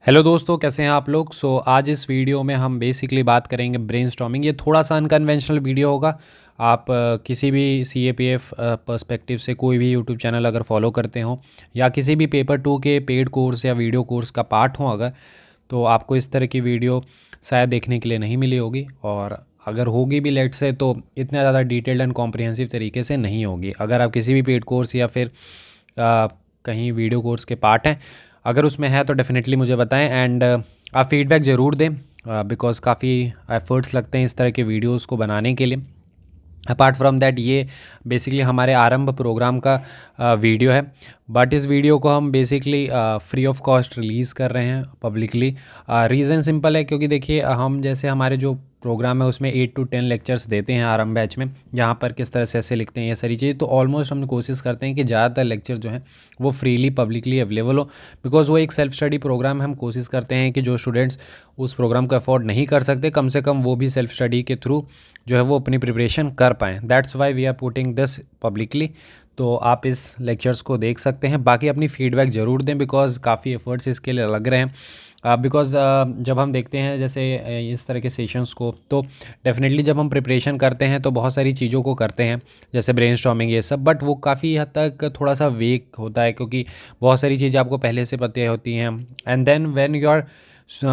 Hello दोस्तों, कैसे हैं आप लोग। आज इस वीडियो में हम बेसिकली बात करेंगे ब्रेनस्टॉर्मिंग। ये थोड़ा सा अनकन्वेंशनल वीडियो होगा। आप किसी भी CAPF पर्सपेक्टिव से कोई भी यूट्यूब चैनल अगर फॉलो करते हो या किसी भी पेपर 2 के पेड कोर्स या वीडियो कोर्स का पार्ट हो अगर, तो आपको इस तरह की वीडियो शायद देखने के लिए नहीं मिली होगी। और अगर होगी भी लेट से तो इतना ज़्यादा डिटेल्ड एंड कॉम्प्रिहेंसिव तरीके से नहीं होगी। अगर आप किसी भी पेड कोर्स या फिर कहीं वीडियो कोर्स के पार्ट हैं, अगर उसमें है तो डेफ़िनेटली मुझे बताएं। एंड आप फीडबैक ज़रूर दें बिकॉज़ काफ़ी एफ़र्ट्स लगते हैं इस तरह के वीडियोस को बनाने के लिए। अपार्ट फ्रॉम दैट ये बेसिकली हमारे आरंभ प्रोग्राम का वीडियो है, बट इस वीडियो को हम basically free of cost release कर रहे हैं पब्लिकली। रीज़न सिंपल है, क्योंकि देखिए हम जैसे हमारे जो प्रोग्राम है उसमें 8 to 10 लेक्चर्स देते हैं आरंभ बैच में, जहाँ पर किस तरह से ऐसे लिखते हैं ये सारी चीज़ें। तो ऑलमोस्ट हम कोशिश करते हैं कि ज़्यादातर लेक्चर जो हैं वो फ्रीली पब्लिकली अवेलेबल हो, बिकॉज़ वो एक सेल्फ स्टडी प्रोग्राम है। हम कोशिश करते हैं कि जो स्टूडेंट्स उस प्रोग्राम को अफोर्ड नहीं कर सकते, कम से कम वो भी सेल्फ स्टडी के थ्रू जो है वो अपनी प्रिपरेशन कर पाएँ। That's why we are putting this publicly. तो आप इस लेक्चर्स को देख सकते हैं। बाकी अपनी फीडबैक ज़रूर दें, बिकॉज़ काफ़ी एफर्ट्स इसके लिए लग रहे हैं। बिकॉज़ जब हम देखते हैं जैसे इस तरह के सेशंस को, तो डेफ़िनेटली जब हम प्रिपरेशन करते हैं तो बहुत सारी चीज़ों को करते हैं, जैसे ब्रेनस्टॉर्मिंग ये सब, बट वो काफ़ी हद तक थोड़ा सा वीक होता है, क्योंकि बहुत सारी चीज़ें आपको पहले से पता होती हैं। And then when you are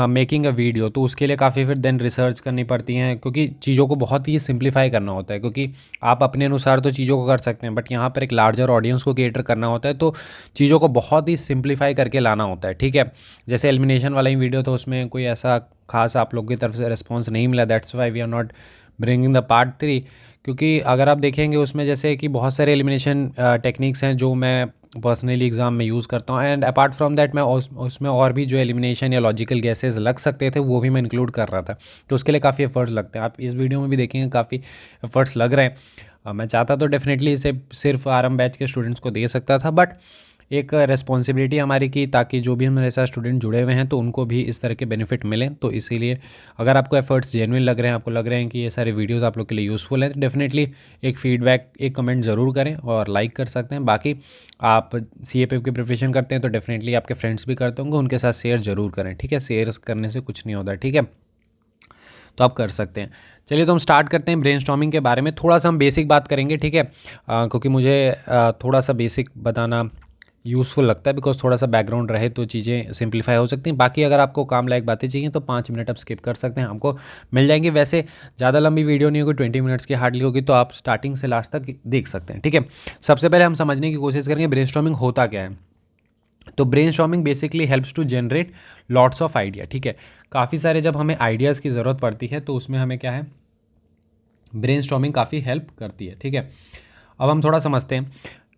making a video, तो उसके लिए काफ़ी फिर देन रिसर्च करनी पड़ती हैं, क्योंकि चीज़ों को बहुत ही सिंप्लीफाई करना होता है। क्योंकि आप अपने अनुसार तो चीज़ों को कर सकते हैं, बट यहाँ पर एक लार्जर ऑडियंस को कैटर करना होता है, तो चीज़ों को बहुत ही सिंप्लीफाई करके लाना होता है। ठीक है, जैसे एलिमिनेशन वाला ही वीडियो था, उसमें कोई ऐसा खास आप लोग की तरफ से रिस्पॉन्स नहीं मिला। That's why we are not bringing the part 3। क्योंकि अगर आप देखेंगे उसमें जैसे कि बहुत सारे एलिमिनेशन टेक्निक्स हैं जो मैं पर्सनली एग्ज़ाम में यूज़ करता हूँ। एंड अपार्ट फ्रॉम दैट मैं उसमें और भी जो एलिमिनेशन या लॉजिकल गैसेस लग सकते थे वो भी मैं इंक्लूड कर रहा था। तो उसके लिए काफ़ी एफर्ट्स लगते हैं। आप इस वीडियो में भी देखेंगे काफ़ी एफर्ट्स लग रहे हैं। मैं चाहता तो डेफिनेटली इसे सिर्फ आरएम बैच के स्टूडेंट्स को दे सकता था, बट एक रिस्पॉन्सिबिलिटी हमारी की, ताकि जो भी हमारे साथ स्टूडेंट जुड़े हुए हैं तो उनको भी इस तरह के बेनिफिट मिलें। तो इसीलिए अगर आपको एफर्ट्स जेन्युइन लग रहे हैं, आपको लग रहे हैं कि ये सारे वीडियोस आप लोग के लिए यूज़फुल हैं, तो डेफिनेटली एक फीडबैक, एक कमेंट ज़रूर करें और लाइक कर सकते हैं। बाकी आप CAPF की प्रिपरेशन करते हैं तो डेफिनेटली आपके फ्रेंड्स भी करते होंगे, उनके साथ शेयर ज़रूर करें। ठीक है, शेयर करने से कुछ नहीं होता। ठीक है, तो आप कर सकते हैं। चलिए, तो हम स्टार्ट करते हैं ब्रेनस्टॉर्मिंग के बारे में। थोड़ा सा हम बेसिक बात करेंगे, ठीक है, क्योंकि मुझे थोड़ा सा बेसिक बताना यूज़फुल लगता है, बिकॉज थोड़ा सा बैकग्राउंड रहे तो चीज़ें सिंप्लीफाई हो सकती हैं। बाकी अगर आपको काम लायक बातें चाहिए तो 5 मिनट आप स्किप कर सकते हैं, हमको मिल जाएंगे। वैसे ज़्यादा लंबी वीडियो नहीं होगी, 20 मिनट्स की हार्डली होगी, तो आप स्टार्टिंग से लास्ट तक देख सकते हैं। ठीक है, सबसे पहले हम समझने की कोशिश करेंगे ब्रेनस्टॉर्मिंग होता क्या है। तो brainstorming basically helps to generate lots of idea. ठीक है, काफ़ी सारे जब हमें आइडियाज़ की ज़रूरत पड़ती है तो उसमें हमें क्या है, ब्रेनस्टॉर्मिंग काफ़ी हेल्प करती है। ठीक है, अब हम थोड़ा समझते हैं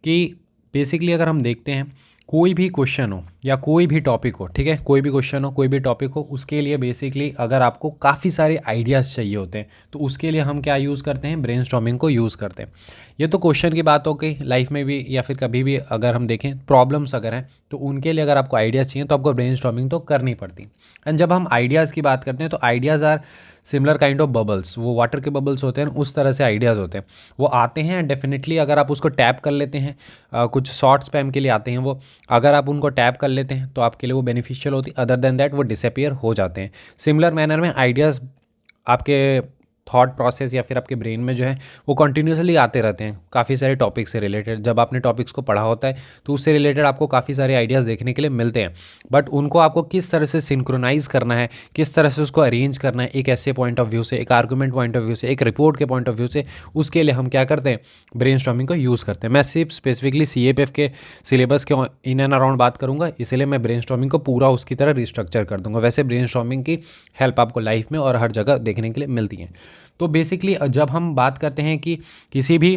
कि बेसिकली अगर हम देखते हैं कोई भी क्वेश्चन हो या कोई भी टॉपिक हो, ठीक है, कोई भी क्वेश्चन हो, कोई भी टॉपिक हो, उसके लिए बेसिकली अगर आपको काफ़ी सारे आइडियाज़ चाहिए होते हैं तो उसके लिए हम क्या यूज़ करते हैं, ब्रेनस्टॉर्मिंग को यूज़ करते हैं। ये तो क्वेश्चन की बात हो गई, लाइफ में भी या फिर कभी भी अगर हम देखें प्रॉब्लम्स अगर हैं तो उनके लिए अगर आपको आइडियाज़ चाहिए तो आपको ब्रेनस्टॉर्मिंग तो करनी पड़ती। एंड जब हम आइडियाज़ की बात करते हैं तो ideas are similar kind of bubbles. वो वाटर के बबल्स होते हैं, उस तरह से आइडियाज़ होते हैं। वो आते हैं डेफिनेटली, अगर आप उसको टैप कर लेते हैं, कुछ शॉर्ट स्पैम के लिए आते हैं वो, अगर आप उनको टैप कर लेते हैं तो आपके लिए वो बेनिफिशियल होती है। अदर देन दैट वो डिसअपियर हो जाते हैं। सिमिलर मैनर में आइडियाज़ आपके थॉट प्रोसेस या फिर आपके ब्रेन में जो है वो कंटिन्यूसली आते रहते हैं काफ़ी सारे टॉपिक्स से रिलेटेड। जब आपने टॉपिक्स को पढ़ा होता है तो उससे रिलेटेड आपको काफ़ी सारे आइडियाज़ देखने के लिए मिलते हैं, बट उनको आपको किस तरह से सिंक्रोनाइज़ करना है, किस तरह से उसको अरेंज करना है, एक ऐसे पॉइंट ऑफ व्यू से, एक आर्गूमेंट पॉइंट ऑफ व्यू से, एक रिपोर्ट के पॉइंट ऑफ व्यू से, उसके लिए हम क्या करते हैं, ब्रेनस्टॉर्मिंग को यूज़ करते हैं। मैं सिर्फ स्पेसिफिकली CAPF के सिलेबस के इन एंड अराउंड बात करूँगा, इसलिए मैं ब्रेनस्टॉर्मिंग को पूरा उसकी तरह रिस्ट्रक्चर कर दूँगा। वैसे ब्रेनस्टॉर्मिंग की हेल्प आपको लाइफ में और हर जगह देखने के लिए मिलती है। तो बेसिकली जब हम बात करते हैं कि किसी भी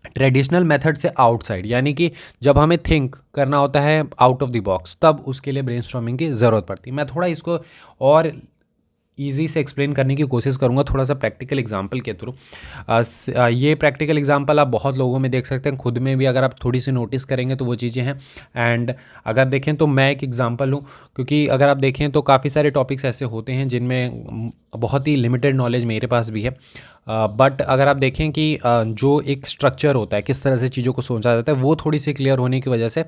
ट्रेडिशनल मेथड से आउटसाइड, यानी कि जब हमें थिंक करना होता है आउट ऑफ द बॉक्स, तब उसके लिए ब्रेनस्टॉर्मिंग की ज़रूरत पड़ती है। मैं थोड़ा इसको और ईज़ी से एक्सप्लेन करने की कोशिश करूँगा थोड़ा सा प्रैक्टिकल एग्जांपल के थ्रू। ये प्रैक्टिकल एग्जांपल आप बहुत लोगों में देख सकते हैं, खुद में भी अगर आप थोड़ी सी नोटिस करेंगे तो वो चीज़ें हैं। एंड अगर देखें तो मैं एक एग्जांपल हूँ, क्योंकि अगर आप देखें तो काफ़ी सारे टॉपिक्स ऐसे होते हैं जिनमें बहुत ही लिमिटेड नॉलेज मेरे पास भी है। बट अगर आप देखें कि जो एक स्ट्रक्चर होता है, किस तरह से चीज़ों को सोचा जाता है, वो थोड़ी सी क्लियर होने की वजह से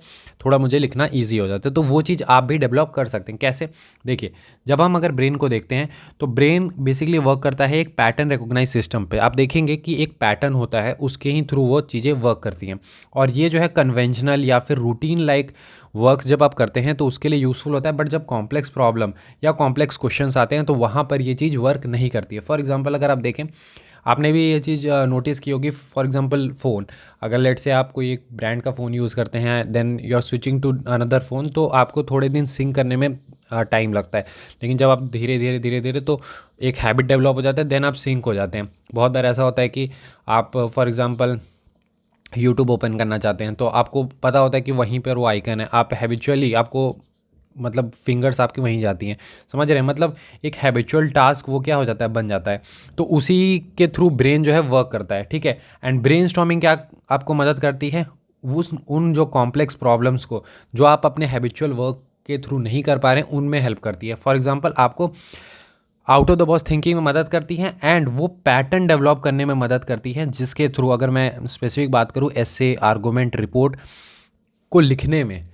थोड़ा मुझे लिखना ईजी हो जाता है। तो वो चीज़ आप भी डेवलप कर सकते हैं। कैसे? देखिए, जब हम अगर ब्रेन को देखते हैं तो ब्रेन बेसिकली वर्क करता है एक पैटर्न रिकॉग्नाइज सिस्टम पे। आप देखेंगे कि एक पैटर्न होता है, उसके ही थ्रू वो चीज़ें वर्क करती हैं। और ये जो है कन्वेंशनल या फिर रूटीन लाइक वर्क्स जब आप करते हैं तो उसके लिए यूज़फुल होता है। बट जब कॉम्प्लेक्स प्रॉब्लम या कॉम्प्लेक्स क्वेश्चंस आते हैं तो वहाँ पर ये चीज़ वर्क नहीं करती है। फॉर एग्जांपल अगर आप देखें, आपने भी ये चीज़ नोटिस की होगी। फॉर एग्जांपल फ़ोन, अगर लेट से आप कोई एक ब्रांड का फ़ोन यूज़ करते हैं, then you are switching to another phone, तो आपको थोड़े दिन सिंक करने में टाइम लगता है। लेकिन जब आप धीरे धीरे तो एक हैबिट डेवलप हो जाता है, देन आप सिंक हो जाते हैं। बहुत बार ऐसा होता है कि आप फॉर एग्जांपल यूट्यूब ओपन करना चाहते हैं तो आपको पता होता है कि वहीं पर वो आइकन है, आप हैबिचुअली आपको मतलब फिंगर्स आपकी वहीं जाती हैं। समझ रहे हैं? मतलब एक हैबिचुअल टास्क वो क्या हो जाता है, बन जाता है। तो उसी के थ्रू ब्रेन जो है वर्क करता है, ठीक है। एंड ब्रेन स्टॉर्मिंग क्या आपको मदद करती है, उस उन जो कॉम्प्लेक्स प्रॉब्लम्स को जो आप अपने हैबिचुअल वर्क के थ्रू नहीं कर पा रहे हैं उनमें हेल्प करती है। फॉर एग्जांपल आपको out of the box thinking में मदद करती है एंड वो पैटर्न डेवलप करने में मदद करती है, जिसके थ्रू अगर मैं स्पेसिफिक बात करूँ, एसे, आर्गूमेंट, रिपोर्ट को लिखने में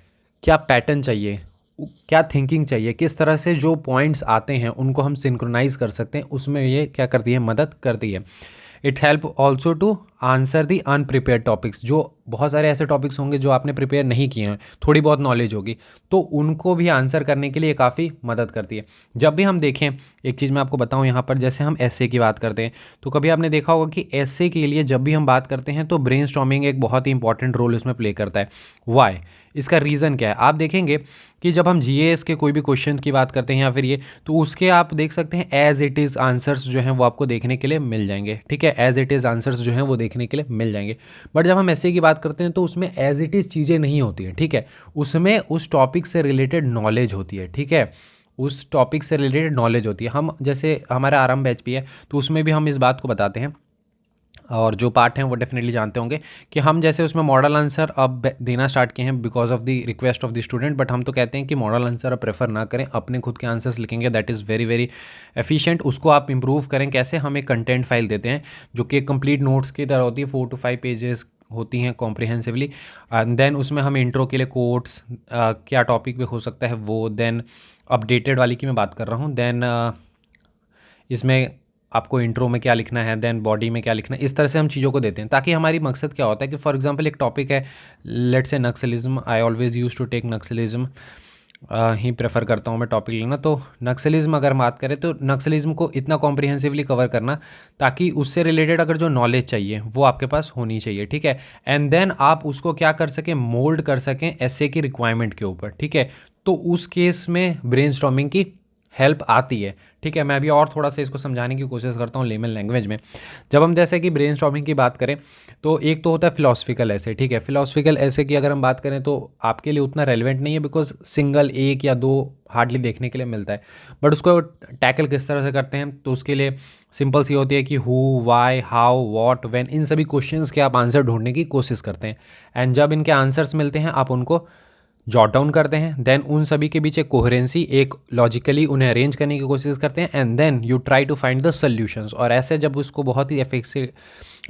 क्या पैटर्न चाहिए, क्या थिंकिंग चाहिए, किस तरह से जो पॉइंट्स आते हैं उनको हम सिंक्रोनाइज कर सकते हैं, उसमें ये क्या करती है, मदद करती है। It help also to answer the unprepare topics. जो बहुत सारे ऐसे टॉपिक्स होंगे जो आपने प्रिपेयर नहीं किए हैं, थोड़ी बहुत नॉलेज होगी, तो उनको भी आंसर करने के लिए काफ़ी मदद करती है। जब भी हम देखें, एक चीज़ मैं आपको बताऊं यहाँ पर, जैसे हम एसे की बात करते हैं तो कभी आपने देखा होगा कि एसे के लिए जब भी हम बात करते हैं तो ब्रेनस्टॉर्मिंग एक बहुत ही इंपॉर्टेंट रोल उसमें प्ले करता है। वाई? इसका रीज़न क्या है? आप देखेंगे कि जब हम जीएस के कोई भी क्वेश्चन की बात करते हैं या फिर ये, तो उसके आप देख सकते हैं एज इट इज़ आंसर्स जो हैं वो आपको देखने के लिए मिल जाएंगे, ठीक है। एज इट इज़ आंसर्स जो हैं वो देखने के लिए मिल जाएंगे। बट जब हम ऐसे की बात करते हैं तो उसमें एज इट इज़ चीज़ें नहीं होती हैं, ठीक है। उसमें उस टॉपिक से रिलेटेड नॉलेज होती है, ठीक है। उस टॉपिक से रिलेटेड नॉलेज होती है। हम जैसे हमारा आराम बैच भी है तो उसमें भी हम इस बात को बताते हैं, और जो पार्ट हैं वो डेफिनेटली जानते होंगे कि हम जैसे उसमें मॉडल आंसर अब देना स्टार्ट किए हैं because of the request of the student. But हम तो कहते हैं कि मॉडल आंसर आप प्रेफर ना करें, अपने खुद के आंसर्स लिखेंगे, that is very very efficient. उसको आप इंप्रूव करें कैसे? हम एक कंटेंट फाइल देते हैं जो कि एक कंप्लीट नोट्स की तरह होती है, 4 to 5 पेजेस होती हैं कॉम्प्रिहेंसिवली। एंड देन उसमें हम इंट्रो के लिए कोट्स, क्या टॉपिक पे हो सकता है वो, देन अपडेटेड वाली की मैं बात कर रहा हूँ, देन इसमें आपको इंट्रो में क्या लिखना है, देन बॉडी में क्या लिखना है, इस तरह से हम चीज़ों को देते हैं। ताकि हमारी मकसद क्या होता है कि फॉर एग्जांपल एक टॉपिक है, let's say Naxalism, I always use to take Naxalism ही प्रेफर करता हूँ मैं टॉपिक लेना। तो नक्सलिज्म अगर बात करें तो नक्सलिज्म को इतना कॉम्प्रिहेंसिवली कवर करना ताकि उससे रिलेटेड अगर जो नॉलेज चाहिए वो आपके पास होनी चाहिए, ठीक है। एंड देन आप उसको क्या कर सकें, मोल्ड कर सकें एसे की रिक्वायरमेंट के ऊपर, ठीक है। तो उस केस में ब्रेनस्टॉर्मिंग की हेल्प आती है, ठीक है। मैं अभी और थोड़ा सा इसको समझाने की कोशिश करता हूँ लेमन लैंग्वेज में। जब हम जैसे कि ब्रेनस्टॉर्मिंग की बात करें तो एक तो होता है फिलोसफिकल ऐसे, ठीक है। फिलोसफिकल ऐसे की अगर हम बात करें तो आपके लिए उतना रेलिवेंट नहीं है बिकॉज सिंगल एक या दो हार्डली देखने के लिए मिलता है। बट उसको टैकल किस तरह से करते हैं तो उसके लिए सिंपल सी होती है कि who, why, how, what, when, इन सभी क्वेश्चंस के आप आंसर ढूंढने की कोशिश करते हैं। एंड जब इनके आंसर्स मिलते हैं आप उनको जॉट डाउन करते हैं, देन उन सभी के बीच एक कोहेरेंसी, एक लॉजिकली उन्हें अरेंज करने की कोशिश करते हैं, and then you try to find the solutions. और ऐसे जब उसको बहुत ही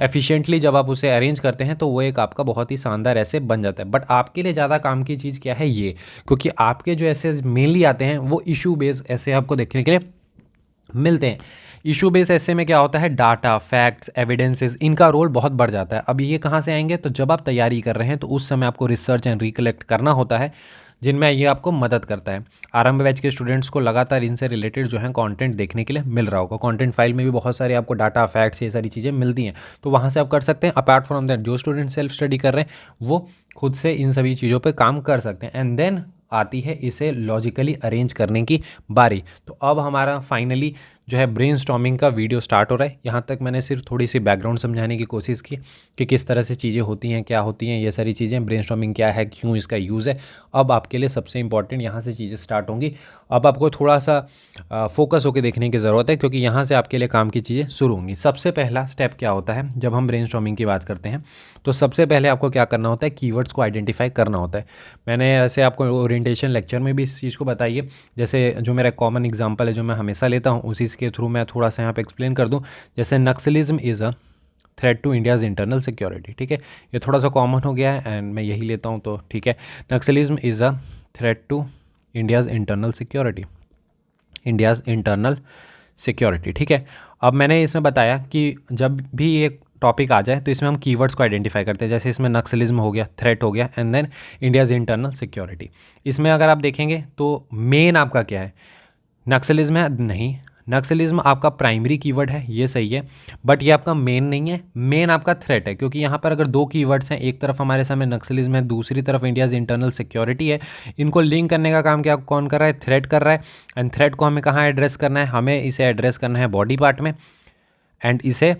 एफिशिएंटली जब आप उसे अरेंज करते हैं तो वो एक आपका बहुत ही शानदार ऐसे बन जाता है। बट आपके लिए ज़्यादा काम की चीज़ क्या है ये, क्योंकि आपके जो ऐसे मेनली आते हैं वो इशू बेस्ड ऐसे आपको देखने के लिए मिलते हैं। इशू बेस ऐसे में क्या होता है, डाटा, फैक्ट्स, एविडेंसेस, इनका रोल बहुत बढ़ जाता है। अब ये कहाँ से आएंगे, तो जब आप तैयारी कर रहे हैं तो उस समय आपको रिसर्च एंड रिकलेक्ट करना होता है, जिनमें ये आपको मदद करता है। आरंभ बैच के स्टूडेंट्स को लगातार इनसे रिलेटेड जो है कंटेंट देखने के लिए मिल रहा होगा। कंटेंट फाइल में भी बहुत सारे आपको डाटा, फैक्ट्स, ये सारी चीज़ें मिलती हैं, तो वहाँ से आप कर सकते हैं। अपार्ट फ्रॉम दैट जो स्टूडेंट सेल्फ स्टडी कर रहे हैं वो खुद से इन सभी चीज़ों पर काम कर सकते हैं। एंड देन आती है इसे लॉजिकली अरेंज करने की बारी। तो अब हमारा फाइनली जो है ब्रेनस्टॉर्मिंग का वीडियो स्टार्ट हो रहा है। यहाँ तक मैंने सिर्फ थोड़ी सी बैकग्राउंड समझाने की कोशिश की कि किस तरह से चीज़ें होती हैं, क्या होती हैं, ये सारी चीज़ें, ब्रेनस्टॉर्मिंग क्या है, क्यों इसका यूज़ है। अब आपके लिए सबसे इंपॉर्टेंट यहाँ से चीज़ें स्टार्ट होंगी। अब आपको थोड़ा सा फोकस होकर देखने की ज़रूरत है, क्योंकि यहाँ से आपके लिए काम की चीज़ें शुरू होंगी। सबसे पहला स्टेप क्या होता है जब हम ब्रेनस्टॉर्मिंग की बात करते हैं, तो सबसे पहले आपको क्या करना होता है, कीवर्ड्स को आइडेंटिफाई करना होता है। मैंने ऐसे आपको ओरिएंटेशन लेक्चर में भी इस चीज़ को बताई है। जैसे जो मेरा कॉमन एग्जांपल है जो मैं हमेशा लेता हूँ, उसी इसके थ्रू मैं थोड़ा सा यहाँ पे एक्सप्लेन कर दूँ। जैसे Naxalism is a threat to India's internal security, ठीक है, ये थोड़ा सा कॉमन हो गया है एंड मैं यही लेता हूँ, तो ठीक है। Naxalism is a threat to India's internal security, India's internal security, ठीक है। अब मैंने इसमें बताया कि जब भी एक टॉपिक आ जाए तो इसमें हम कीवर्ड्स को आइडेंटिफाई करते हैं। जैसे इसमें नक्सलिज्म हो गया, थ्रेट हो गया, and then India's internal security. इसमें अगर आप देखेंगे तो मेन आपका क्या है, नक्सलिज्म है? नहीं, नक्सलिज्म आपका प्राइमरी कीवर्ड है, ये सही है, बट ये आपका मेन नहीं है। मेन आपका थ्रेट है, क्योंकि यहाँ पर अगर दो कीवर्ड्स हैं, एक तरफ हमारे सामने नक्सलिज्म है, दूसरी तरफ इंडियाज़ इंटरनल सिक्योरिटी है, इनको लिंक करने का काम क्या कौन कर रहा है? थ्रेट कर रहा है। एंड थ्रेट को हमें कहाँ एड्रेस करना है? हमें इसे एड्रेस करना है बॉडी पार्ट में, एंड इसे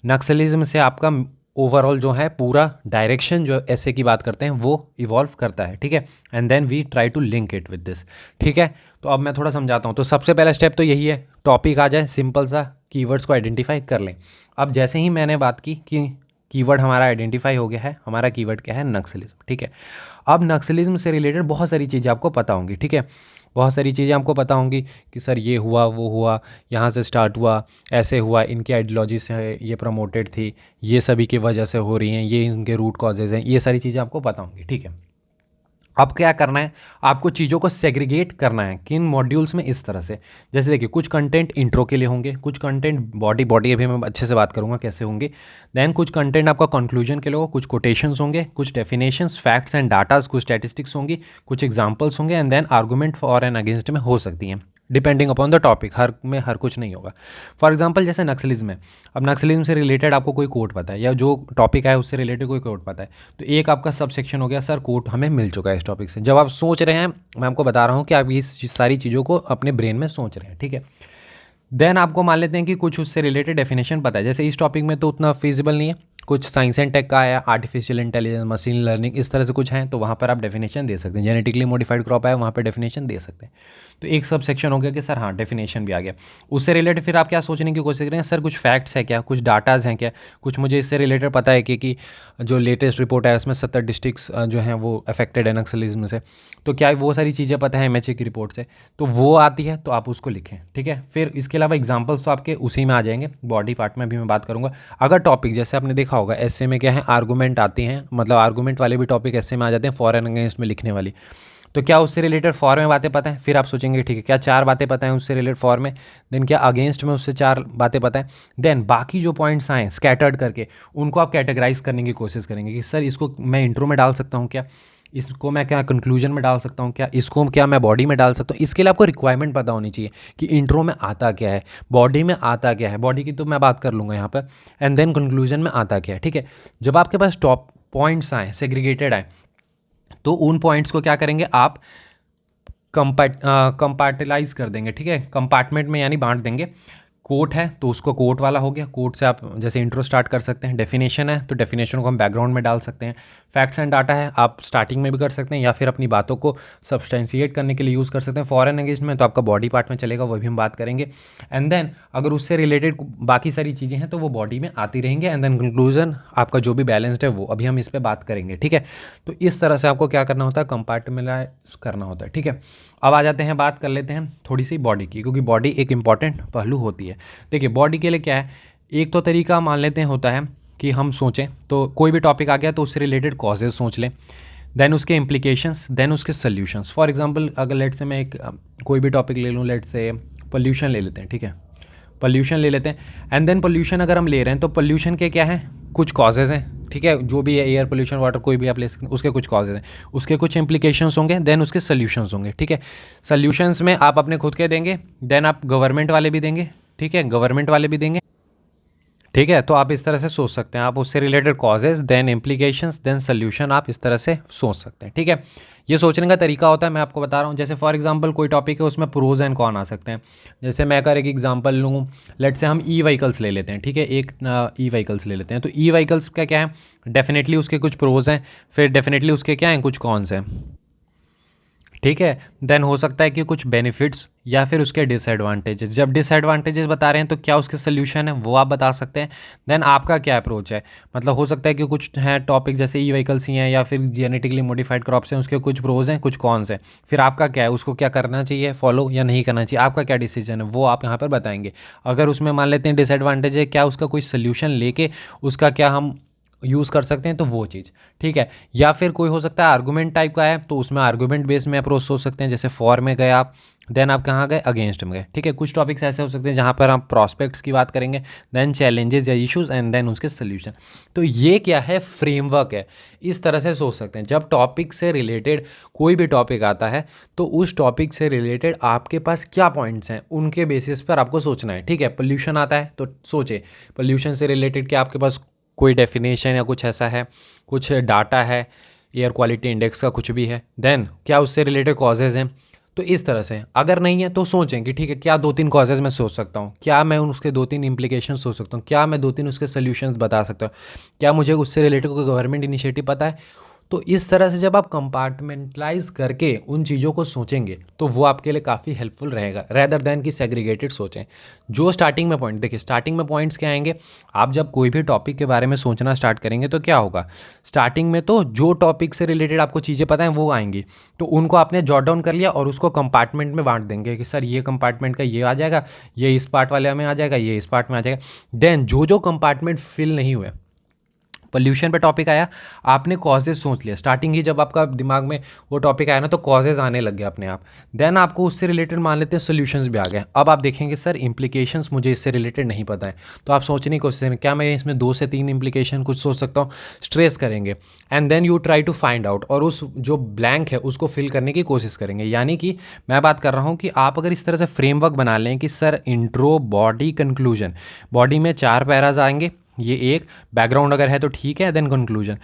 नक्सलिज्म से आपका ओवरऑल जो है पूरा डायरेक्शन जो ऐसे की बात करते हैं वो इवॉल्व करता है, ठीक है। And then we try to link it with this, ठीक है। तो अब मैं थोड़ा समझाता हूँ। तो सबसे पहला स्टेप तो यही है, टॉपिक आ जाए सिंपल सा, कीवर्ड्स को आइडेंटिफाई कर लें। अब जैसे ही मैंने बात की कि कीवर्ड हमारा आइडेंटिफाई हो गया है, हमारा कीवर्ड क्या है? नक्सलिज्म, ठीक है। अब नक्सलिज्म से रिलेटेड बहुत सारी चीज़ें आपको पता होंगी, ठीक है, बहुत सारी चीज़ें आपको पता होंगी कि सर ये हुआ, वो हुआ, यहाँ से स्टार्ट हुआ, ऐसे हुआ, इनकी आइडियोलॉजी से ये प्रमोटेड थी, ये सभी की वजह से हो रही हैं, ये इनके रूट कॉजेज़ हैं, ये सारी चीज़ें आपको पता होंगी, ठीक है। अब क्या करना है, आपको चीज़ों को सेग्रीगेट करना है किन मॉड्यूल्स में, इस तरह से। जैसे देखिए, कुछ कंटेंट इंट्रो के लिए होंगे, कुछ कंटेंट बॉडी अभी मैं अच्छे से बात करूँगा कैसे होंगे। देन कुछ कंटेंट आपका कंक्लूजन के लिए होगा, कुछ कोटेशंस होंगे, कुछ डेफिनेशंस, फैक्ट्स एंड डाटाज, कुछ स्टैटिस्टिक्स होंगी, कुछ एग्जांपल्स होंगे, and then argument for and against में हो सकती हैं, डिपेंडिंग अपॉन द टॉपिक। हर में हर कुछ नहीं होगा। फॉर एग्जांपल जैसे नक्सलिज्म है, अब नक्सलिज्म से रिलेटेड आपको कोई कोट पता है, या जो टॉपिक है उससे रिलेटेड कोई कोट पता है, तो एक आपका सब सेक्शन हो गया, सर कोट हमें मिल चुका है इस टॉपिक से। जब आप सोच रहे हैं, मैं आपको बता रहा हूँ कि आप इस सारी चीज़ों को अपने ब्रेन में सोच रहे हैं, ठीक है। देन आपको मान लेते हैं कि कुछ उससे रिलेटेड डेफिनेशन पता है। जैसे इस टॉपिक में तो उतना फिजिबल नहीं है, कुछ साइंस एंड टेक का आया, आर्टिफिशियल इंटेलिजेंस, मशीन लर्निंग, इस तरह से कुछ हैं, तो वहाँ पर आप डेफिनेशन दे सकते हैं। जेनेटिकली मॉडिफाइड क्रॉप आया, वहाँ पर डेफिनेशन दे सकते हैं। तो एक सब सेक्शन हो गया कि सर हाँ डेफिनेशन भी आ गया। उससे रिलेटेड फिर आप क्या सोचने की कोशिश करेंगे, सर कुछ फैक्ट्स है क्या, कुछ डाटाज हैं क्या, कुछ मुझे इससे रिलेटेड पता है कि जो लेटेस्ट रिपोर्ट है उसमें 70 डिस्ट्रिक्ट्स जो हैं वो अफेक्टेड है नक्सलिज्म से, तो क्या वो सारी चीज़ें पता है MHA की रिपोर्ट से, तो वो आती है तो आप उसको लिखें, ठीक है। फिर इसके अलावा एग्जाम्पल्स तो आपके उसी में आ जाएंगे, बॉडी पार्ट में भी मैं बात करूँगा। अगर टॉपिक जैसे आपने देखा होगा एसए में क्या है, आर्गूमेंट आती हैं, मतलब आर्गूमेंट वाले भी टॉपिक एसए में आ जाते हैं, फॉर एंड अगेंस्ट में लिखने वाली, तो क्या उससे रिलेटेड फॉर में बातें पता है। फिर आप सोचेंगे ठीक है, क्या 4 बातें पता हैं उससे रिलेटेड फॉर में, देन क्या अगेंस्ट में उससे 4 बातें पता है। देन बाकी जो पॉइंट्स आए स्कैटर्ड करके, उनको आप कैटेगराइज करने की कोशिश करेंगे कि सर इसको मैं इंट्रो में डाल सकता हूँ क्या, इसको मैं क्या कंक्लूजन में डाल सकता हूँ क्या, इसको क्या मैं बॉडी में डाल सकता हूँ। इसके लिए आपको रिक्वायरमेंट पता होनी चाहिए कि इंट्रो में आता क्या है, बॉडी में आता क्या है, बॉडी की तो मैं बात कर लूँगा यहाँ पर, एंड देन कंक्लूजन में आता क्या है, ठीक है। जब आपके पास टॉप पॉइंट्स आए, सेग्रीगेटेड आए, तो उन पॉइंट्स को क्या करेंगे आप कंपार्टलाइज कर देंगे, ठीक है, कंपार्टमेंट में यानी बांट देंगे। कोट है तो उसको कोट वाला हो गया, कोट से आप जैसे इंट्रो स्टार्ट कर सकते हैं। डेफिनेशन है तो डेफिनेशन को हम बैकग्राउंड में डाल सकते हैं। फैक्ट्स एंड डाटा है, आप स्टार्टिंग में भी कर सकते हैं या फिर अपनी बातों को सब्सटेंशिएट करने के लिए यूज़ कर सकते हैं। फॉरेन एंगेज में तो आपका बॉडी पार्ट में चलेगा, वो भी हम बात करेंगे। एंड देन अगर उससे रिलेटेड बाकी सारी चीज़ें हैं तो वो बॉडी में आती रहेंगे। एंड देन कंक्लूजन आपका जो भी बैलेंस्ड है वो अभी हम इस पर बात करेंगे, ठीक है। तो इस तरह से आपको क्या करना होता है, कंपार्टमेंटलाइज करना होता है, ठीक है। अब आ जाते हैं, बात कर लेते हैं थोड़ी सी बॉडी की, क्योंकि बॉडी एक इंपॉर्टेंट पहलू होती है। देखिए बॉडी के लिए क्या है, एक तो तरीका मान लेते हैं होता है कि हम सोचें, तो कोई भी टॉपिक आ गया तो उससे रिलेटेड कॉजेज़ सोच लें, देन उसके इम्प्लीकेशंस, देन उसके सॉल्यूशंस। फॉर एग्जांपल अगर लेट से मैं एक कोई भी टॉपिक ले लूँ, लेट से पोल्यूशन ले लेते हैं, ठीक है, पोल्यूशन ले लेते हैं। एंड देन पोल्यूशन अगर हम ले रहे हैं तो पोल्यूशन के क्या हैं, कुछ कॉजेज़ हैं, ठीक है, जो भी है एयर पोल्यूशन, वाटर, कोई भी आप ले सकते हैं, उसके कुछ कॉजेज़ हैं, उसके कुछ इम्प्लीकेशंस होंगे, देन उसके सॉल्यूशंस होंगे, ठीक है। सॉल्यूशंस में आप अपने खुद के देंगे, देन आप गवर्नमेंट वाले भी देंगे, ठीक है, गवर्नमेंट वाले भी देंगे, ठीक है। तो आप इस तरह से सोच सकते हैं, आप उससे related causes, then implications, then solution, आप इस तरह से सोच सकते हैं, ठीक है। ये सोचने का तरीका होता है, मैं आपको बता रहा हूँ। जैसे फॉर एग्जांपल कोई टॉपिक है, उसमें प्रोज एंड कॉन आ सकते हैं। जैसे मैं अगर एक एग्जांपल लूँ, लेट से हम ई व्हीकल्स ले लेते हैं, ठीक है, एक ई व्हीकल्स ले लेते हैं। तो ई व्हीकल्स का क्या है, डेफिनेटली उसके कुछ प्रोज हैं, फिर डेफिनेटली उसके क्या हैं, कुछ कॉन्स हैं, ठीक है। देन हो सकता है कि कुछ बेनिफिट्स या फिर उसके डिसएडवांटेजेस, जब डिसएडवांटेजेस बता रहे हैं तो क्या उसके सोल्यूशन है वो आप बता सकते हैं। देन आपका क्या अप्रोच है, मतलब हो सकता है कि कुछ हैं टॉपिक जैसे ई व्हीकल्स ही हैं या फिर जेनेटिकली मॉडिफाइड क्रॉप्स हैं, उसके कुछ प्रोज हैं कुछ कॉन्स हैं, फिर आपका क्या है, उसको क्या करना चाहिए फॉलो या नहीं करना चाहिए, आपका क्या डिसीजन है वो आप यहाँ पर बताएंगे। अगर उसमें मान लेते हैं डिसएडवांटेज है, क्या उसका कोई सोल्यूशन लेके उसका क्या हम यूज़ कर सकते हैं, तो वो चीज़ ठीक है। या फिर कोई हो सकता है आर्गूमेंट टाइप का है, तो उसमें आर्गूमेंट बेस में अप्रोच सोच सकते हैं, जैसे फॉर में गए आप, देन आप कहाँ गए, अगेंस्ट में गए। ठीक है, कुछ टॉपिक्स ऐसे हो सकते हैं जहाँ पर हम प्रॉस्पेक्ट्स की बात करेंगे, देन चैलेंजेस या इश्यूज एंड देन उसके सोल्यूशन। तो ये क्या है, फ्रेमवर्क है। इस तरह से सोच सकते हैं जब टॉपिक से रिलेटेड कोई भी टॉपिक आता है तो उस टॉपिक से रिलेटेड आपके पास क्या पॉइंट्स हैं उनके बेसिस पर आपको सोचना है। ठीक है, पोल्यूशन आता है तो सोचे पोल्यूशन से रिलेटेड क्या आपके पास कोई डेफिनेशन या कुछ ऐसा है, कुछ डाटा है, एयर क्वालिटी इंडेक्स का कुछ भी है, देन क्या उससे रिलेटेड कॉजेज़ हैं। तो इस तरह से अगर नहीं है तो सोचें कि ठीक है क्या दो तीन कॉजेज़ मैं सोच सकता हूँ, क्या मैं उसके दो तीन इम्प्लीकेशन सोच सकता हूँ, क्या मैं दो तीन उसके सोल्यूशंस बता सकता हूँ, क्या मुझे उससे रिलेटेड कोई गवर्नमेंट इनिशिएटिव पता है। तो इस तरह से जब आप कंपार्टमेंटलाइज करके उन चीज़ों को सोचेंगे तो वो आपके लिए काफ़ी हेल्पफुल रहेगा, रेदर देन कि सेग्रीगेटेड सोचें। जो स्टार्टिंग में पॉइंट देखिए, स्टार्टिंग में पॉइंट्स क्या आएंगे, आप जब कोई भी टॉपिक के बारे में सोचना स्टार्ट करेंगे तो क्या होगा, स्टार्टिंग में तो जो टॉपिक से रिलेटेड आपको चीज़ें पता हैं वो आएंगी, तो उनको आपने जॉट डाउन कर लिया और उसको कंपार्टमेंट में बांट देंगे कि सर ये कंपार्टमेंट का ये आ जाएगा, ये इस पार्ट वाले में आ जाएगा, ये इस पार्ट में आ जाएगा। देन जो जो कंपार्टमेंट फिल नहीं हुए, पोल्यूशन पे टॉपिक आया, आपने कॉजेज सोच लिया स्टार्टिंग ही, जब आपका दिमाग में वो टॉपिक आया ना तो कॉजेज आने लग गए अपने आप। देन आपको उससे रिलेटेड मान लेते हैं सोल्यूशंस भी आ गए। अब आप देखेंगे सर इंप्लीकेशंस मुझे इससे रिलेटेड नहीं पता है, तो आप सोचने की कोशिश करें क्या मैं इसमें 2 से 3 इंप्लीकेशन कुछ सोच सकता हूँ, स्ट्रेस करेंगे and then you try to find out, और उस जो ब्लैंक है उसको फिल करने की कोशिश करेंगे। यानी कि मैं बात कर रहा हूँ कि आप अगर इस तरह से फ्रेमवर्क बना लें कि sir intro, body, conclusion, body में 4 पैराज आएंगे, ये एक बैकग्राउंड अगर है तो ठीक है, देन कंक्लूजन।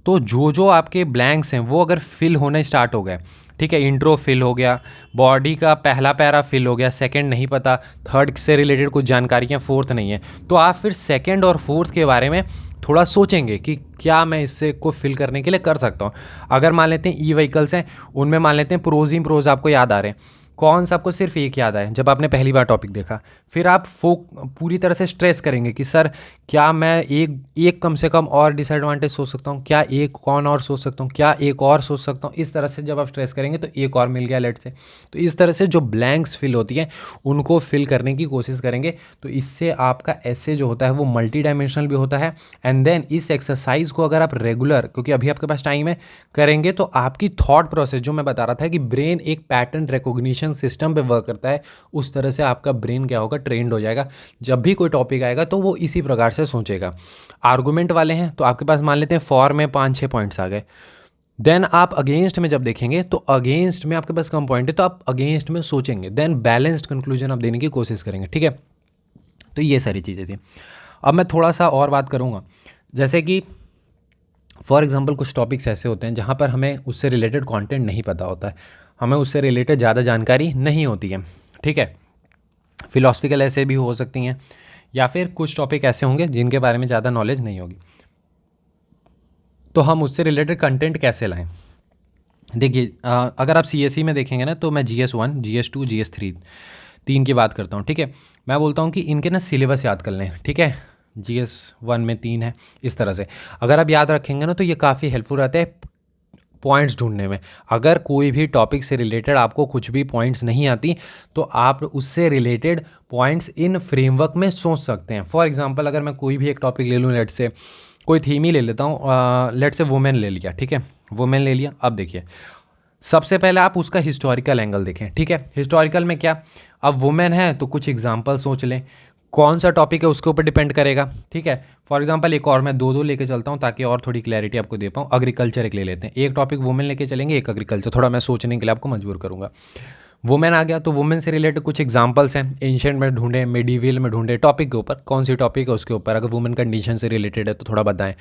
तो जो जो आपके ब्लैंक्स हैं वो अगर फिल होने स्टार्ट हो गए, ठीक है, इंट्रो फिल हो गया, बॉडी का पहला पैरा फिल हो गया, सेकंड नहीं पता, थर्ड से रिलेटेड कुछ जानकारियाँ, फोर्थ नहीं है, तो आप फिर सेकंड और फोर्थ के बारे में थोड़ा सोचेंगे कि क्या मैं इससे को फिल करने के लिए कर सकता हूँ। अगर मान लेते हैं ई व्हीकल्स हैं, उनमें मान लेते हैं प्रोज ही प्रोज आपको याद आ रहे हैं, कौन सा आपको सिर्फ एक याद आए जब आपने पहली बार टॉपिक देखा, फिर आप पूरी तरह से स्ट्रेस करेंगे कि सर क्या मैं एक कम से कम और डिसएडवांटेज सोच सकता हूँ, क्या एक कौन और सोच सकता हूँ, क्या एक और सोच सकता हूँ। इस तरह से जब आप स्ट्रेस करेंगे तो एक और मिल गया लेट से। तो इस तरह से जो ब्लैंक्स फिल होती हैं उनको फिल करने की कोशिश करेंगे, तो इससे आपका ऐसे जो होता है वो मल्टी डायमेंशनल भी होता है। एंड देन इस एक्सरसाइज को अगर आप रेगुलर, क्योंकि अभी आपके पास टाइम है, करेंगे तो आपकी थॉट प्रोसेस, जो मैं बता रहा था कि ब्रेन एक पैटर्न रिकॉग्निशन सिस्टम पे वर्क करता है, उस तरह से आपका ब्रेन क्या होगा, ट्रेंड हो जाएगा। जब भी कोई टॉपिक आएगा तो वो इसी प्रकार से सोचेगा। आर्गुमेंट वाले हैं तो आपके पास मान लेते हैं फॉर में 5-6 पॉइंट्स आ गए, देन आप अगेंस्ट में जब देखेंगे तो अगेंस्ट में आपके पास कम पॉइंट है तो आप अगेंस्ट में सोचेंगे, देन बैलेंस्ड कंक्लूजन आप देने की कोशिश करेंगे। ठीक है, तो ये सारी चीज़ें थी। अब मैं थोड़ा सा और बात करूँगा, जैसे कि फॉर एग्जांपल कुछ टॉपिक्स ऐसे होते हैं जहाँ पर हमें उससे रिलेटेड कंटेंट नहीं पता होता है, हमें उससे रिलेटेड ज़्यादा जानकारी नहीं होती है। ठीक है, फिलोसफिकल ऐसे भी हो सकती हैं, या फिर कुछ टॉपिक ऐसे होंगे जिनके बारे में ज़्यादा नॉलेज नहीं होगी, तो हम उससे रिलेटेड कंटेंट कैसे लाएं। देखिए अगर आप CSE में देखेंगे ना तो मैं GS1, GS2, GS3 तीन की बात करता हूँ। ठीक है, मैं बोलता हूँ कि इनके ना सिलेबस याद कर लें। ठीक है, GS1 में 3 है, इस तरह से अगर आप याद रखेंगे ना तो ये काफ़ी हेल्पफुल रहता है पॉइंट्स ढूंढने में। अगर कोई भी टॉपिक से रिलेटेड आपको कुछ भी पॉइंट्स नहीं आती तो आप उससे रिलेटेड पॉइंट्स इन फ्रेमवर्क में सोच सकते हैं। फॉर एग्जांपल अगर मैं कोई भी एक टॉपिक ले लूँ, लेट से कोई थीम ही ले लेता हूँ, लेट से वुमेन ले लिया। ठीक है, वुमेन ले लिया। अब देखिए सबसे पहले आप उसका हिस्टोरिकल एंगल देखें। ठीक है, हिस्टोरिकल में क्या, अब वुमेन है तो कुछ एग्जांपल सोच लें, कौन सा टॉपिक है उसके ऊपर डिपेंड करेगा। ठीक है, फॉर एग्जांपल एक और मैं दो लेके चलता हूँ ताकि और थोड़ी क्लैरिटी आपको दे पाऊँ। एग्रीकल्चर एक ले लेते हैं, एक टॉपिक वुमेन लेके चलेंगे, एक एग्रीकल्चर, थोड़ा मैं सोचने के लिए आपको मजबूर करूँगा। वुमेन आ गया तो वुमेन से रिलेटेड कुछ एग्जांपल्स हैं, एंशिएंट में ढूंढे, मेडिवल में ढूंढे, टॉपिक के ऊपर कौन सी टॉपिक है उसके ऊपर। अगर वुमेन कंडीशन से रिलेटेड है तो थोड़ा बताएं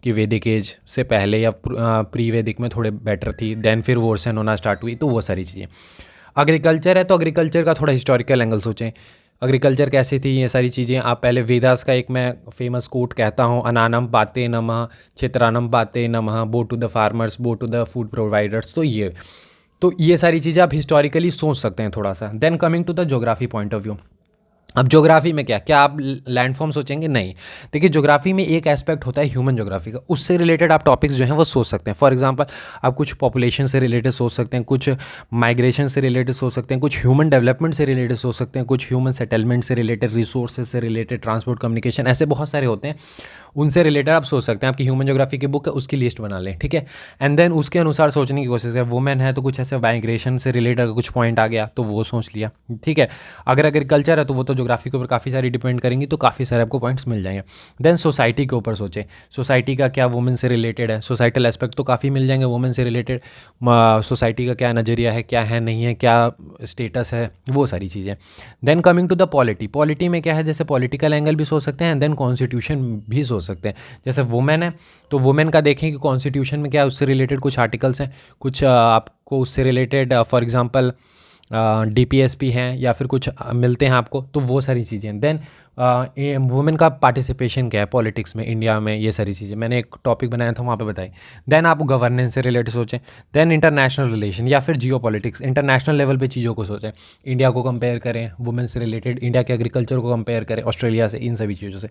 कि वैदिक एज से पहले या प्री वैदिक में थोड़े बेटर थी, देन फिर वॉर्सन होना स्टार्ट हुई, तो वो सारी चीज़ें। एग्रीकल्चर है तो एग्रीकल्चर का थोड़ा हिस्टोरिकल एंगल सोचें, एग्रीकल्चर कैसी थी, ये सारी चीज़ें। आप पहले वेदास का एक मैं फेमस कोट कहता हूँ, अनानम पाते नमः, क्षेत्रानम पाते नमः, बो टू द फार्मर्स, बो टू द फूड प्रोवाइडर्स। तो ये तो ये सारी चीज़ें आप हिस्टोरिकली सोच सकते हैं थोड़ा सा। Then coming to the geography point of view, अब ज्योग्राफी में क्या क्या आप लैंडफॉर्म सोचेंगे? नहीं। देखिए ज्योग्राफी में एक एस्पेक्ट होता है ह्यूमन ज्योग्राफी का, उससे रिलेटेड आप टॉपिक्स जो हैं वो सोच सकते हैं। फॉर एग्जांपल आप कुछ पॉपुलेशन से रिलेटेड सोच सकते हैं, कुछ माइग्रेशन से रिलेटेड सोच सकते हैं, कुछ ह्यूमन डेवलपमेंट से रिलेटेड सोच सकते हैं, कुछ ह्यूमन सेटलमेंट से रिलेटेड, रिसोर्सेज से रिलेटेड, ट्रांसपोर्ट कम्युनिकेशन, ऐसे बहुत सारे होते हैं, उनसे रिलेटेड आप सोच सकते हैं। आपकी ह्यूमन ज्योग्राफी की बुक है, उसकी लिस्ट बना लें, ठीक है। एंड देन उसके अनुसार सोचने की कोशिश करें। वुमेन है तो कुछ ऐसे माइग्रेशन से रिलेटेड अगर कुछ पॉइंट आ गया तो वो सोच लिया, ठीक है। अगर एग्रीकल्चर है तो वो तो ज्योग्राफी के ऊपर काफ़ी सारी डिपेंड करेंगी, तो काफ़ी सारे आपको पॉइंट्स मिल जाएंगे। देन सोसाइटी के ऊपर सोचें, सोसाइटी का क्या वुमेन से रिलेटेड है, सोसाइटल एस्पेक्ट तो काफ़ी मिल जाएंगे वुमेन से रिलेटेड। सोसाइटी का क्या नज़रिया है, क्या है नहीं है, क्या स्टेटस है, वो सारी चीज़ें। Then coming to the polity, polity में क्या है, जैसे पॉलिटिकल एंगल भी सोच सकते हैं, देन कॉन्स्टिट्यूशन भी सोच सकते हैं। जैसे वुमेन है तो वुमेन का देखें कि कॉन्स्टिट्यूशन में क्या है, उससे रिलेटेड कुछ आर्टिकल्स हैं, कुछ आपको उससे रिलेटेड फॉर एग्जांपल डीपीएसपी हैं या फिर कुछ मिलते हैं आपको, तो वो सारी चीज़ें। देन वुमेन का पार्टिसिपेशन क्या है पॉलिटिक्स में इंडिया में, ये सारी चीज़ें मैंने एक टॉपिक बनाया था वहाँ पे बताई। देन आप गवर्नेंस से रिलेटेड सोचें। देन इंटरनेशनल रिलेशन या फिर जियो पॉलिटिक्स, इंटरनेशनल लेवल पे चीज़ों को सोचें। इंडिया को कंपेयर करें वुमेन से रिलेटेड, इंडिया के एग्रीकल्चर को कंपेयर करें ऑस्ट्रेलिया से, इन सभी चीज़ों से।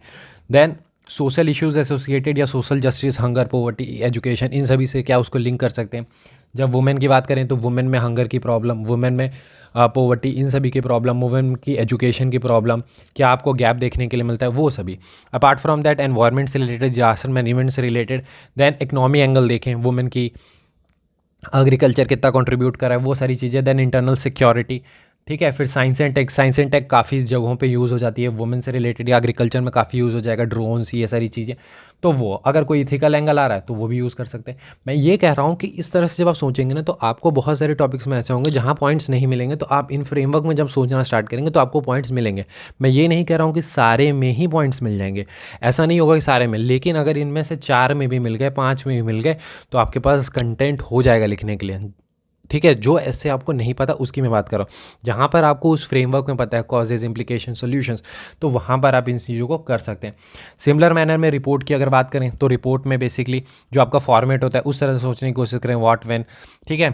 देन सोशल इश्यूज एसोसिएटेड या social justice, hunger, poverty, education, इन सभी से क्या उसको लिंक कर सकते हैं। जब वुमेन की बात करें तो वुमेन में हंगर की प्रॉब्लम, वुमेन में पॉवर्टी, इन सभी की प्रॉब्लम, वुमेन की एजुकेशन की प्रॉब्लम, क्या आपको गैप देखने के लिए मिलता है, वो सभी। अपार्ट फ्रॉम दैट एनवायरनमेंट से रिलेटेड, डिजास्टर मैनेजमेंट से रिलेटेड। देन इकोनॉमी एंगल देखें, वुमेन की एग्रीकल्चर कितना कंट्रीब्यूट करा है, वो सारी चीज़ें। देन इंटरनल सिक्योरिटी, ठीक है। फिर science and tech, science and tech काफ़ी जगहों पे यूज़ हो जाती है वुमेन से रिलेटेड, या एग्रीकल्चर में काफ़ी यूज़ हो जाएगा, ड्रोन्स, ये सारी चीज़ें। तो वो अगर कोई इथिकल एंगल आ रहा है तो वो भी यूज़ कर सकते हैं। मैं ये कह रहा हूँ कि इस तरह से जब आप सोचेंगे ना, तो आपको बहुत सारे टॉपिक्स में ऐसे होंगे जहाँ पॉइंट्स नहीं मिलेंगे, तो आप इन फ्रेमवर्क में जब सोचना स्टार्ट करेंगे तो आपको पॉइंट्स मिलेंगे। मैं ये नहीं कह रहा हूँ कि सारे में ही पॉइंट्स मिल जाएंगे, ऐसा नहीं होगा कि सारे में, लेकिन अगर इनमें से 4 में भी मिल गए, 5 में भी मिल गए, तो आपके पास कंटेंट हो जाएगा लिखने के लिए, ठीक है। जो ऐसे आपको नहीं पता उसकी मैं बात कर रहा हूँ। जहाँ पर आपको उस फ्रेमवर्क में पता है कॉजेज, इम्प्लीकेशन, सॉल्यूशंस, तो वहाँ पर आप इन चीज़ों को कर सकते हैं। सिमिलर मैनर में रिपोर्ट की अगर बात करें तो रिपोर्ट में बेसिकली जो आपका फॉर्मेट होता है उस तरह से सोचने की कोशिश करें, व्हाट, व्हेन, ठीक है।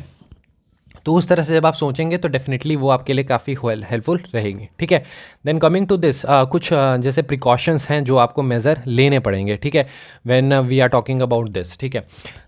तो उस तरह से जब आप सोचेंगे तो डेफिनेटली वो आपके लिए काफ़ी हेल्पफुल रहेंगी, ठीक है। देन कमिंग टू दिस, कुछ जैसे प्रिकॉशंस हैं जो आपको मेज़र लेने पड़ेंगे, ठीक है, when we are talking about this, ठीक है।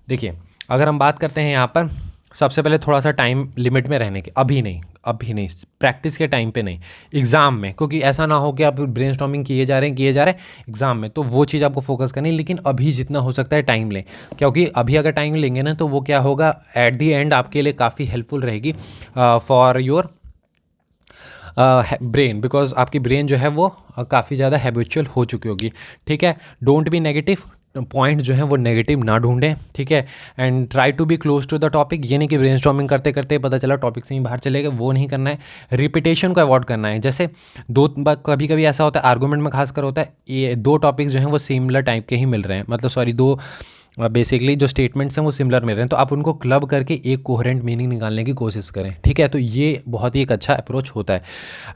देखिए अगर हम बात करते हैं यहाँ पर, सबसे पहले थोड़ा सा टाइम लिमिट में रहने की, अभी नहीं, प्रैक्टिस के टाइम पे नहीं, एग्ज़ाम में, क्योंकि ऐसा ना हो कि आप ब्रेनस्टॉर्मिंग किए जा रहे हैं एग्ज़ाम में, तो वो चीज़ आपको फोकस करनी है। लेकिन अभी जितना हो सकता है टाइम लें, क्योंकि अभी अगर टाइम लेंगे ना तो वो क्या होगा, एट दी एंड आपके लिए काफ़ी हेल्पफुल रहेगी फॉर योर ब्रेन, बिकॉज आपकी ब्रेन जो है वो काफ़ी ज़्यादा हैबिचुअल हो चुकी होगी, ठीक है। डोंट बी नेगेटिव, पॉइंट जो है वो नेगेटिव ना ढूंढें, ठीक है। And try to be close to the topic, ये नहीं कि ब्रेनस्टॉर्मिंग करते करते पता चला टॉपिक से ही बाहर चले गए, वो नहीं करना है। रिपीटेशन को अवॉइड करना है। जैसे कभी कभी ऐसा होता है आर्गूमेंट में खासकर होता है, ये 2 टॉपिक्स जो हैं वो सिमिलर टाइप के ही मिल रहे हैं, मतलब सॉरी 2 बेसिकली जो स्टेटमेंट्स हैं वो सिमिलर मिल रहे हैं, तो आप उनको क्लब करके एक कोहेरेंट मीनिंग निकालने की कोशिश करें, ठीक है। तो ये बहुत ही एक अच्छा अप्रोच होता है।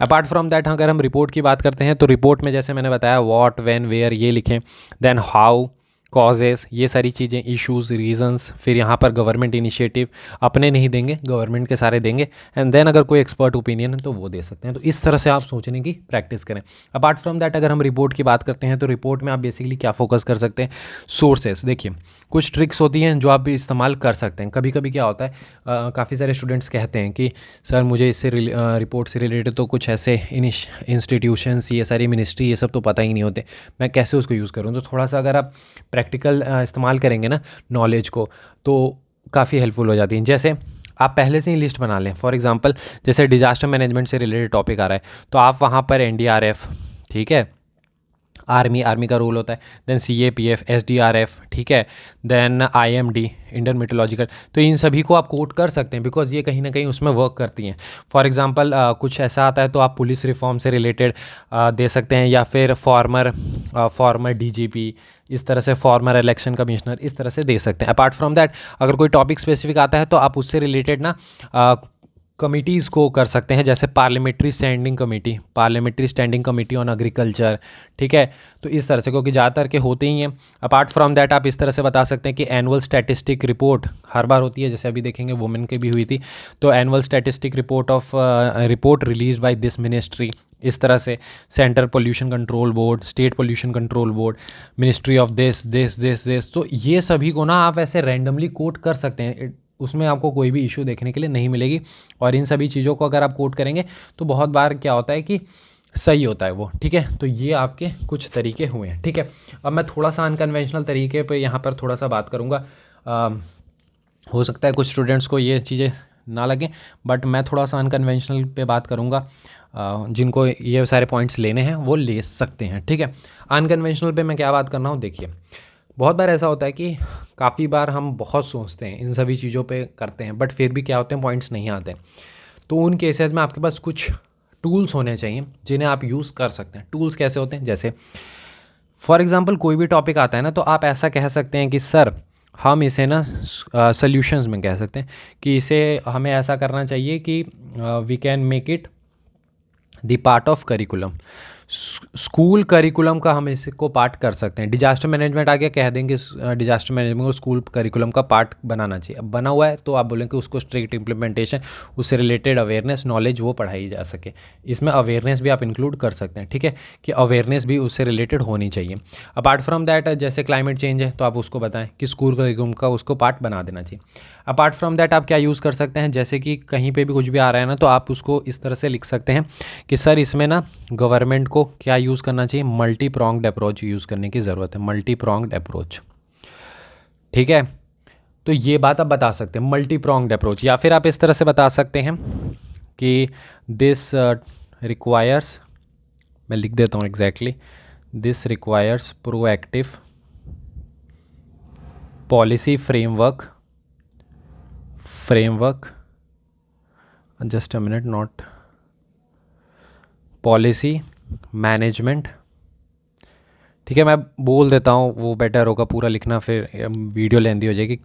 अपार्ट फ्रॉम दैट अगर हम रिपोर्ट की बात करते हैं तो रिपोर्ट में जैसे मैंने बताया व्हाट, व्हेन, वेयर ये लिखें, देन हाउ, कॉजेस, ये सारी चीज़ें, इश्यूज़, रीजंस, फिर यहाँ पर गवर्नमेंट इनिशिएटिव अपने नहीं देंगे, गवर्नमेंट के सारे देंगे, एंड देन अगर कोई एक्सपर्ट ओपिनियन है तो वो दे सकते हैं। तो इस तरह से आप सोचने की प्रैक्टिस करें। अपार्ट फ्रॉम दैट अगर हम रिपोर्ट की बात करते हैं तो रिपोर्ट में आप बेसिकली क्या फोकस कर सकते हैं, सोर्सेस। देखिए कुछ ट्रिक्स होती हैं जो आप भी इस्तेमाल कर सकते हैं। कभी कभी क्या होता है, काफ़ी सारे स्टूडेंट्स कहते हैं कि सर मुझे इससे रिपोर्ट से रिलेटेड तो कुछ ऐसे इंस्टीट्यूशंस, ये सारी मिनिस्ट्री, ये सब तो पता ही नहीं होते, मैं कैसे उसको यूज़ करूँ। तो थोड़ा सा अगर आप प्रैक्टिकल इस्तेमाल करेंगे ना नॉलेज को, तो काफ़ी हेल्पफुल हो जाती है। जैसे आप पहले से ही लिस्ट बना लें, फॉर एग्जांपल जैसे डिजास्टर मैनेजमेंट से रिलेटेड टॉपिक आ रहा है तो आप वहाँ पर एनडीआरएफ, ठीक है, आर्मी का रोल होता है, देन सीएपीएफ, एसडीआरएफ, ठीक है, देन आईएमडी, इंडियन मेट्रोलॉजिकल, तो इन सभी को आप कोट कर सकते हैं बिकॉज ये कहीं ना कहीं उसमें वर्क करती हैं। फॉर एग्जांपल कुछ ऐसा आता है तो आप पुलिस रिफॉर्म से रिलेटेड दे सकते हैं, या फिर फॉर्मर डीजीपी, इस तरह से फॉर्मर इलेक्शन कमिश्नर, इस तरह से दे सकते हैं। अपार्ट फ्रॉम दैट अगर कोई टॉपिक स्पेसिफिक आता है तो आप उससे रिलेटेड ना कमिटीज़ को कर सकते हैं, जैसे parliamentary standing committee on agriculture, ठीक है। तो इस तरह से, क्योंकि ज़्यादातर के होते ही हैं। अपार्ट फ्रॉम दैट आप इस तरह से बता सकते हैं कि एनुअल स्टैटिस्टिक रिपोर्ट हर बार होती है, जैसे अभी देखेंगे वुमेन के भी हुई थी, तो annual statistic report release by this ministry, इस तरह से centre pollution control board, state pollution control board, ministry of this. तो ये सभी को ना आप ऐसे रैंडमली कोट कर सकते हैं, उसमें आपको कोई भी इशू देखने के लिए नहीं मिलेगी। और इन सभी चीज़ों को अगर आप कोट करेंगे तो बहुत बार क्या होता है कि सही होता है वो, ठीक है। तो ये आपके कुछ तरीके हुए हैं, ठीक है। अब मैं थोड़ा सा अनकन्वेंशनल तरीके पे यहाँ पर थोड़ा सा बात करूँगा। हो सकता है कुछ स्टूडेंट्स को ये चीज़ें ना लगें, बट मैं थोड़ा सा अनकन्वेंशनल पे बात करूँगा। जिनको ये सारे पॉइंट्स लेने हैं वो ले सकते हैं, ठीक है। अनकन्वेंशनल पे मैं क्या बात कर रहा हूँ, देखिए बहुत बार ऐसा होता है कि काफ़ी बार हम बहुत सोचते हैं, इन सभी चीज़ों पे करते हैं, बट फिर भी क्या होते हैं, पॉइंट्स नहीं आते। तो उन केसेस में आपके पास कुछ टूल्स होने चाहिए जिन्हें आप यूज़ कर सकते हैं। टूल्स कैसे होते हैं, जैसे फॉर एग्जांपल कोई भी टॉपिक आता है ना, तो आप ऐसा कह सकते हैं कि सर हम इसे ना सॉल्यूशंस में कह सकते हैं कि इसे हमें ऐसा करना चाहिए कि we can make it the part of curriculum. School curriculum का हम इसको पार्ट कर सकते हैं। डिजास्टर मैनेजमेंट आ गया, कह देंगे डिजास्टर मैनेजमेंट को स्कूल करिकुलम का पार्ट बनाना चाहिए। अब बना हुआ है तो आप बोलेंगे उसको स्ट्रिक्ट इम्प्लीमेंटेशन, उससे रिलेटेड अवेयरनेस, नॉलेज वो पढ़ाई जा सके। इसमें अवेयरनेस भी आप इंक्लूड कर सकते हैं, ठीक है, कि अवेयरनेस भी उससे रिलेटेड होनी चाहिए। अपार्ट फ्रॉम दैट, जैसे क्लाइमेट चेंज है तो आप उसको बताएं कि स्कूल करिकुलम का उसको पार्ट बना देना चाहिए। अपार्ट फ्रॉम दैट आप क्या यूज़ कर सकते हैं, जैसे कि कहीं पे भी कुछ भी आ रहा है ना, तो आप उसको इस तरह से लिख सकते हैं कि सर इसमें ना गवर्नमेंट को क्या यूज़ करना चाहिए, मल्टी प्रॉन्ग्ड अप्रोच यूज़ करने की ज़रूरत है, मल्टी प्रॉन्ग्ड अप्रोच, ठीक है। तो ये बात आप बता सकते हैं, मल्टी प्रॉन्ग्ड अप्रोच। या फिर आप इस तरह से बता सकते हैं कि दिस रिक्वायर्स, मैं लिख देता हूँ exactly, this requires proactive policy framework, just a minute, not policy management, ठीक है। मैं बोल देता हूँ वो बेटर होगा, पूरा लिखना फिर वीडियो लेंदी हो जाएगी।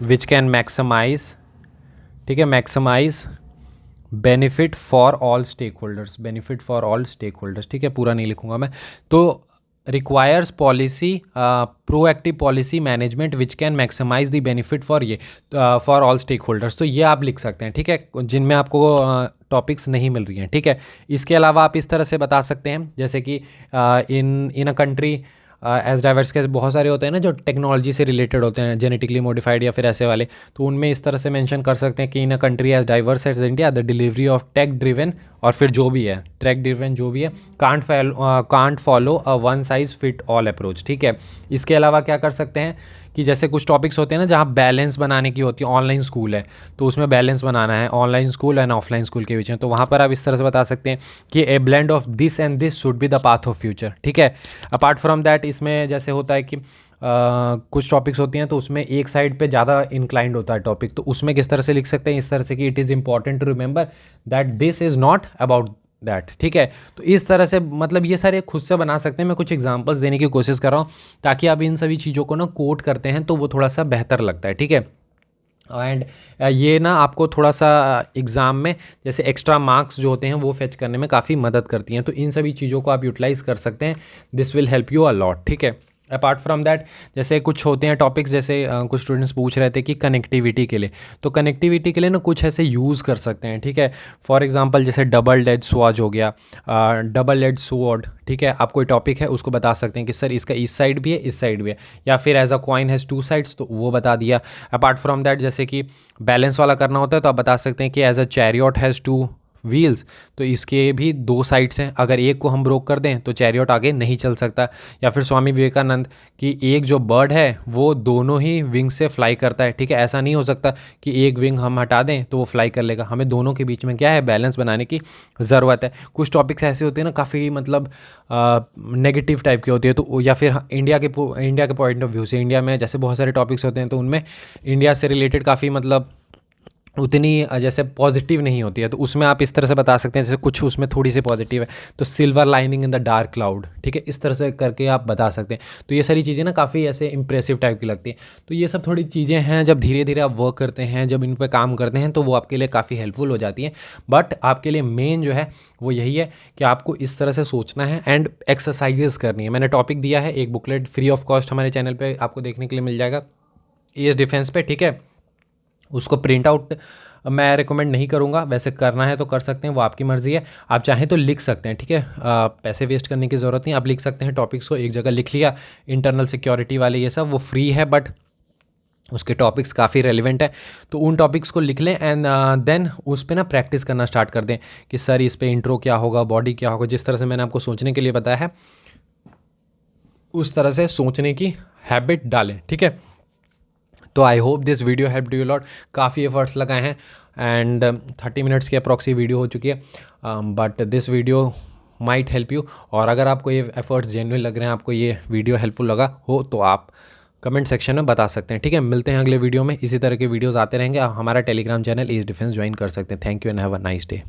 विच कैन मैक्सिमाइज, ठीक है, maximise benefit for all stakeholders, ठीक है, पूरा नहीं लिखूंगा मैं। तो requires policy, proactive policy management which can maximise the benefit for all stakeholders. तो ये आप लिख सकते हैं, ठीक है, जिनमें आपको टॉपिक्स नहीं मिल रही हैं, ठीक है। इसके अलावा आप इस तरह से बता सकते हैं, जैसे कि in a country as diverse के बहुत सारे होते हैं ना जो टेक्नोलॉजी से रिलेटेड होते हैं, जेनेटिकली मॉडिफाइड या फिर ऐसे वाले, तो उनमें इस तरह से मेंशन कर सकते हैं कि in a country as diverse as India the delivery of tech driven, और फिर जो भी है ट्रैक ड्रिवन जो भी है, can't follow a one size fit all approach, ठीक है। इसके अलावा क्या कर सकते हैं कि जैसे कुछ टॉपिक्स होते हैं ना जहाँ बैलेंस बनाने की होती है, ऑनलाइन स्कूल है तो उसमें बैलेंस बनाना है online school and offline school के बीच में, तो वहाँ पर आप इस तरह से बता सकते हैं कि a blend of this and this should be the path of future, ठीक है। अपार्ट फ्रॉम दैट इसमें जैसे होता है कि कुछ टॉपिक्स होती हैं तो उसमें एक साइड पे ज़्यादा इंक्लाइंड होता है टॉपिक, तो उसमें किस तरह से लिख सकते हैं, इस तरह से कि it is important to remember that this is not about that, ठीक है। तो इस तरह से मतलब ये सारे खुद से बना सकते हैं। मैं कुछ एग्जांपल्स देने की कोशिश कर रहा हूँ ताकि आप इन सभी चीज़ों को ना कोट करते हैं तो वो थोड़ा सा बेहतर लगता है, ठीक है। एंड ये ना आपको थोड़ा सा एग्ज़ाम में जैसे एक्स्ट्रा मार्क्स जो होते हैं वो फेच करने में काफ़ी मदद करती हैं, तो इन सभी चीज़ों को आप यूटिलाइज़ कर सकते हैं। This will help you a lot, ठीक है। अपार्ट फ्रॉम दैट जैसे कुछ होते हैं टॉपिक्स, जैसे कुछ स्टूडेंट्स पूछ रहे थे कि कनेक्टिविटी के लिए, तो कनेक्टिविटी के लिए ना कुछ ऐसे यूज़ कर सकते हैं, ठीक है। फॉर एग्जांपल जैसे डबल एज स्वॉर्ड हो गया, डबल एज स्वॉर्ड, ठीक है। आप कोई टॉपिक है उसको बता सकते हैं कि सर इसका इस साइड भी है इस साइड भी है, या फिर as a coin has two sides, तो वो बता दिया। अपार्ट फ्रॉम दैट जैसे कि बैलेंस वाला करना होता है तो आप बता सकते हैं कि as a chariot has two wheels, तो इसके भी दो साइड्स हैं, अगर एक को हम ब्रोक कर दें तो चैरियट आगे नहीं चल सकता। या फिर स्वामी विवेकानंद की एक जो बर्ड है वो दोनों ही विंग से फ्लाई करता है, ठीक है। ऐसा नहीं हो सकता कि एक विंग हम हटा दें तो वो फ्लाई कर लेगा, हमें दोनों के बीच में क्या है, बैलेंस बनाने की ज़रूरत है। कुछ टॉपिक्स ऐसे होते हैं ना काफ़ी मतलब नेगेटिव टाइप के होती है, तो या फिर इंडिया के पॉइंट ऑफ व्यू से, इंडिया में जैसे बहुत सारे टॉपिक्स होते हैं तो उनमें इंडिया से रिलेटेड काफ़ी मतलब उतनी जैसे पॉजिटिव नहीं होती है, तो उसमें आप इस तरह से बता सकते हैं जैसे कुछ उसमें थोड़ी सी पॉजिटिव है तो silver lining in the dark cloud, ठीक है, इस तरह से करके आप बता सकते हैं। तो ये सारी चीज़ें ना काफ़ी ऐसे इंप्रेसिव टाइप की लगती है। तो ये सब थोड़ी चीज़ें हैं, जब धीरे धीरे आप वर्क करते हैं, जब इन पर काम करते हैं, तो वो आपके लिए काफ़ी हेल्पफुल हो जाती है। बट आपके लिए मेन जो है वो यही है कि आपको इस तरह से सोचना है एंड एक्सरसाइजेस करनी है। मैंने टॉपिक दिया है, एक बुकलेट फ्री ऑफ कॉस्ट हमारे चैनल पर आपको देखने के लिए मिल जाएगा एएस डिफेंस पे, ठीक है। उसको प्रिंट आउट मैं रिकमेंड नहीं करूँगा, वैसे करना है तो कर सकते हैं, वो आपकी मर्ज़ी है। आप चाहें तो लिख सकते हैं, ठीक है, पैसे वेस्ट करने की ज़रूरत नहीं, आप लिख सकते हैं टॉपिक्स को एक जगह लिख लिया। इंटरनल सिक्योरिटी वाले ये सब वो फ्री है, बट उसके टॉपिक्स काफ़ी रेलिवेंट है, तो उन टॉपिक्स को लिख लें एंड देन उस पर ना प्रैक्टिस करना स्टार्ट कर दें कि सर इस पर इंट्रो क्या होगा, बॉडी क्या होगा। जिस तरह से मैंने आपको सोचने के लिए बताया है उस तरह से सोचने की हैबिट डालें, ठीक है। तो I hope this video help you lot. काफ़ी एफर्ट्स लगाए हैं एंड 30 मिनट्स की अप्रॉक्सी वीडियो हो चुकी है, but this video might help you. और अगर आपको ये एफर्ट्स जेन्युइन लग रहे हैं, आपको ये वीडियो हेल्पफुल लगा हो, तो आप कमेंट सेक्शन में बता सकते हैं, ठीक है। मिलते हैं अगले वीडियो में, इसी तरह के वीडियोज़ आते रहेंगे। आप हमारा Telegram channel as defence join कर सकते हैं। Thank you and have a nice day.